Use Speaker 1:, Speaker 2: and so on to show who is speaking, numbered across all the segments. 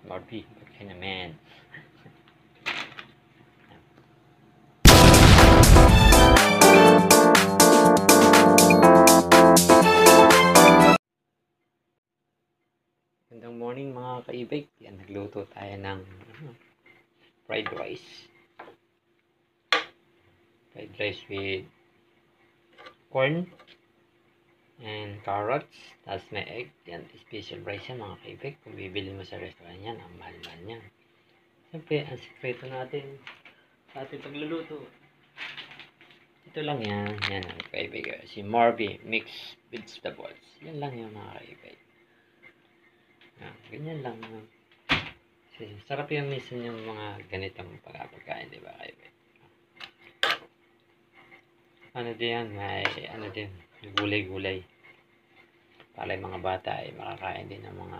Speaker 1: Barbie, ba't ka naman? Magandang morning mga kaibig. Yan, nagluto tayo ng fried rice. Fried rice with corn and carrots. Tapos may egg. Yan, special rice yan mga kaibig. Kung bibili mo sa restaurant yan, ang mahal-mahal yan. Siyempre, ang sikreto natin sa ating pagluluto. Ito lang yan. Yan ang kaibig. Si Marby mixed vegetables. Yan lang yan mga kaibig. Ganyan lang. Sarap yung minsan yung mga ganitong pagkain, di ba kaibig? Ano din yan? May ano din, gulay-gulay. Para yung mga bata ay makakain din ng mga,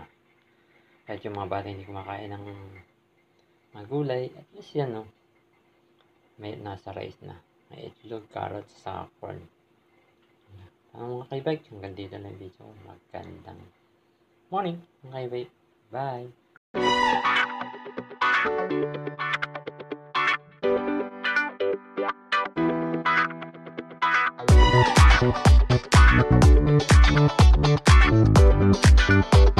Speaker 1: kahit yung mga bata hindi kumakain ng mga gulay, at least yan, no? May nasa rice na. May itlog, carrots, sa corn. Ang mga kaibig, hanggang dito lang yung video. Magandang morning, mga kaibig. Bye! Thank you.